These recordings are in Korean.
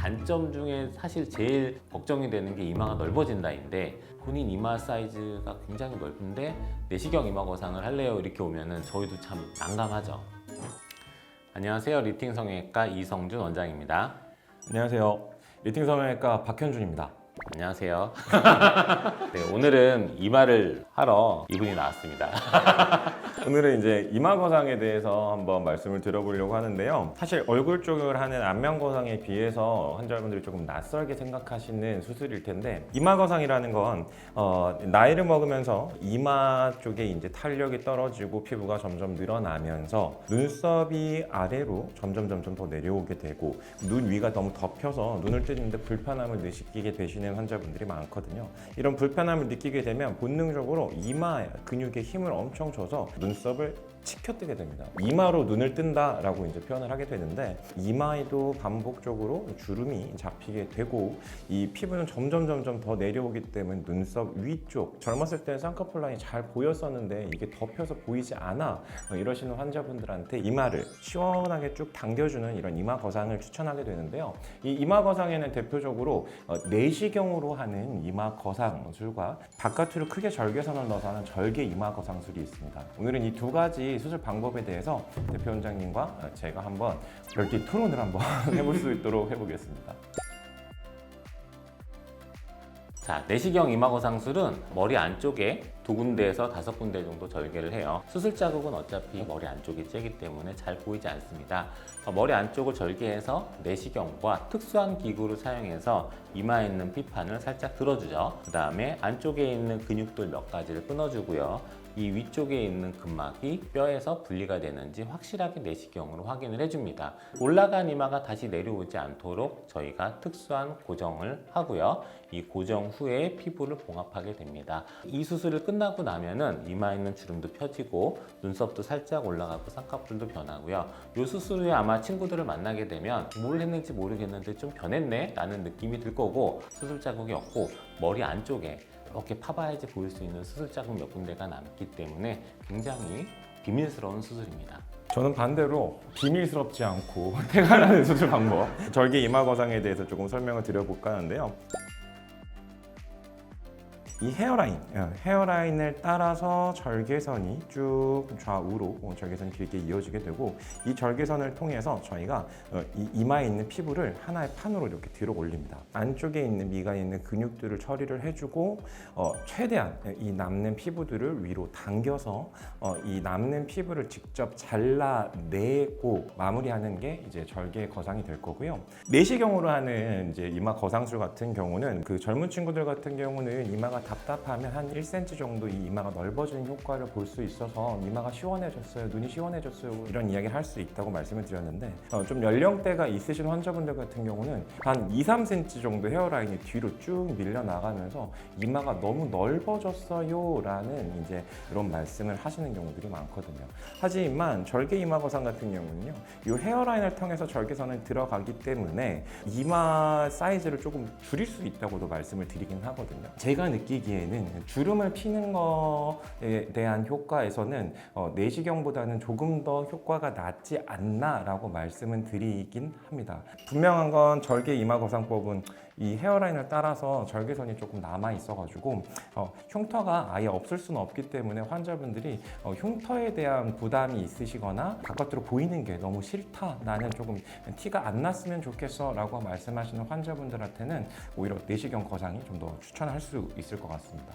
단점 중에 사실 제일 걱정이 되는 게 이마가 넓어진다인데, 본인 이마 사이즈가 굉장히 넓은데 내시경 이마 거상을 할래요 이렇게 오면은 저희도 참 난감하죠. 안녕하세요, 리팅 성형외과 이성준 원장입니다. 안녕하세요. 리팅 성형외과 박현준입니다. 안녕하세요. 네, 오늘은 이마를 하러 이분이 나왔습니다. 오늘은 이제 이마 거상에 대해서 한번 말씀을 드려보려고 하는데요. 사실 얼굴 쪽을 하는 안면 거상에 비해서 환자분들이 조금 낯설게 생각하시는 수술일 텐데, 이마 거상이라는 건 나이를 먹으면서 이마 쪽에 이제 탄력이 떨어지고 피부가 점점 늘어나면서 눈썹이 아래로 점점 더 내려오게 되고 눈 위가 너무 덮여서 눈을 뜨는데 불편함을 느끼게 되시는 환자분들이 많거든요. 이런 불편함을 느끼게 되면 본능적으로 이마 근육에 힘을 엄청 줘서 눈썹을 치켜뜨게 됩니다. 이마로 눈을 뜬다라고 이제 표현을 하게 되는데, 이마에도 반복적으로 주름이 잡히게 되고 이 피부는 점점 더 내려오기 때문에 눈썹 위쪽, 젊었을 때는 쌍꺼풀 라인이 잘 보였었는데 이게 덮여서 보이지 않아 이러시는 환자분들한테 이마를 시원하게 쭉 당겨주는 이런 이마 거상을 추천하게 되는데요. 이 이마 거상에는 대표적으로 내시경으로 하는 이마 거상술과 바깥으로 크게 절개선을 넣어서 하는 절개 이마 거상술이 있습니다. 오늘은 이 두 가지 수술 방법에 대해서 대표 원장님과 제가 한번 별개 토론을 한번 해볼 수 있도록 해보겠습니다. 자, 내시경 이마 거상술은 머리 안쪽에 2군데에서 5군데 정도 절개를 해요. 수술 자국은 어차피 머리 안쪽에 째기 때문에 잘 보이지 않습니다. 머리 안쪽을 절개해서 내시경과 특수한 기구를 사용해서 이마에 있는 피판을 살짝 들어주죠. 그 다음에 안쪽에 있는 근육들 몇 가지를 끊어주고요. 이 위쪽에 있는 근막이 뼈에서 분리가 되는지 확실하게 내시경으로 확인을 해줍니다. 올라간 이마가 다시 내려오지 않도록 저희가 특수한 고정을 하고요. 이 고정 후에 피부를 봉합하게 됩니다. 이 수술을 끝나고 나면은 이마에 있는 주름도 펴지고 눈썹도 살짝 올라가고 쌍꺼풀도 변하고요. 이 수술 후에 아마 친구들을 만나게 되면 뭘 했는지 모르겠는데 좀 변했네 라는 느낌이 들 거고, 수술 자국이 없고 머리 안쪽에 이렇게 파봐야지 보일 수 있는 수술 자국 몇 군데가 남기 때문에 굉장히 비밀스러운 수술입니다. 저는 반대로 비밀스럽지 않고 태가 나는 수술 방법, 절개 이마 거상에 대해서 조금 설명을 드려볼까 하는데요. 이 헤어라인을 따라서 절개선이 쭉 좌우로 절개선이 길게 이어지게 되고, 이 절개선을 통해서 저희가 이 이마에 있는 피부를 하나의 판으로 이렇게 들어 올립니다. 안쪽에 있는 미간에 있는 근육들을 처리를 해주고 최대한 이 남는 피부들을 위로 당겨서 이 남는 피부를 직접 잘라내고 마무리하는 게 이제 절개 거상이 될 거고요. 내시경으로 하는 이제 이마 거상술 같은 경우는 그 젊은 친구들 같은 경우는 이마가 답답하면 한 1cm 정도 이 이마가 넓어지는 효과를 볼 수 있어서 이마가 시원해졌어요, 눈이 시원해졌어요 이런 이야기를 할 수 있다고 말씀을 드렸는데, 좀 연령대가 있으신 환자분들 같은 경우는 한 2-3cm 정도 헤어라인이 뒤로 쭉 밀려나가면서 이마가 너무 넓어졌어요 라는 이제 이런 말씀을 하시는 경우들이 많거든요. 하지만 절개 이마 거상 같은 경우는요, 이 헤어라인을 통해서 절개선을 들어가기 때문에 이마 사이즈를 조금 줄일 수 있다고도 말씀을 드리긴 하거든요. 제가 느끼기에는 주름을 피는 거에 대한 효과에서는 내시경보다는 조금 더 효과가 낫지 않나 라고 말씀은 드리긴 합니다. 분명한 건 절개 이마 거상법은 이 헤어라인을 따라서 절개선이 조금 남아 있어가지고 흉터가 아예 없을 수는 없기 때문에 환자분들이 흉터에 대한 부담이 있으시거나 바깥으로 보이는 게 너무 싫다, 나는 조금 티가 안 났으면 좋겠어 라고 말씀하시는 환자분들한테는 오히려 내시경 거상이 좀 더 추천할 수 있을 것 같습니다.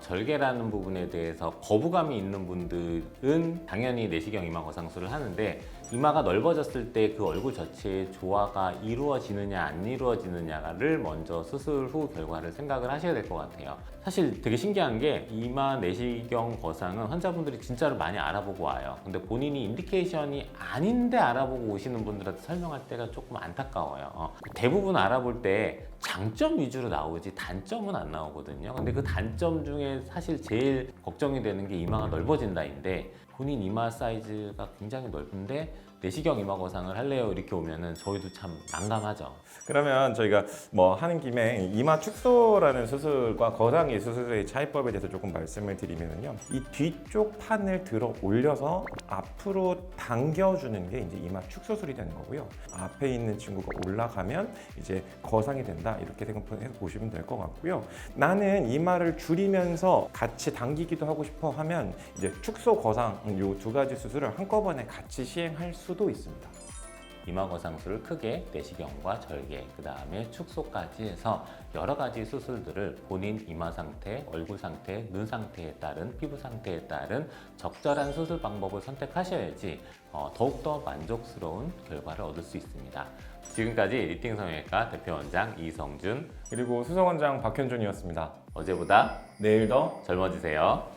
절개라는 부분에 대해서 거부감이 있는 분들은 당연히 내시경 이마 거상술을 하는데, 이마가 넓어졌을 때 그 얼굴 자체의 조화가 이루어지느냐 안 이루어지느냐를 먼저 수술 후 결과를 생각을 하셔야 될 것 같아요. 사실 되게 신기한 게 이마 내시경 거상은 환자분들이 진짜로 많이 알아보고 와요. 근데 본인이 인디케이션이 아닌데 알아보고 오시는 분들한테 설명할 때가 조금 안타까워요. 대부분 알아볼 때 장점 위주로 나오지 단점은 안 나오거든요. 근데 그 단점 중에 사실 제일 걱정이 되는 게 이마가 넓어진다인데, 본인 이마 사이즈가 굉장히 넓은데 내시경 이마 거상을 할래요 이렇게 오면은 저희도 참 난감하죠. 그러면 저희가 뭐 하는 김에 이마 축소라는 수술과 거상기 수술의 차이법에 대해서 조금 말씀을 드리면요. 이 뒤쪽 판을 들어 올려서 앞으로 당겨주는 게 이제 이마 축소술이 되는 거고요. 앞에 있는 친구가 올라가면 이제 거상이 된다 이렇게 생각해서 보시면 될 것 같고요. 나는 이마를 줄이면서 같이 당기기도 하고 싶어 하면 이제 축소 거상 요 두 가지 수술을 한꺼번에 같이 시행할 수도 있습니다. 이마 거상술을 크게 내시경과 절개, 그 다음에 축소까지 해서 여러 가지 수술들을 본인 이마 상태, 얼굴 상태, 눈 상태에 따른 피부 상태에 따른 적절한 수술 방법을 선택하셔야지 더욱더 만족스러운 결과를 얻을 수 있습니다. 지금까지 리팅 성형외과 대표원장 이성준, 그리고 수석원장 박현준이었습니다. 어제보다 내일 더 젊어지세요.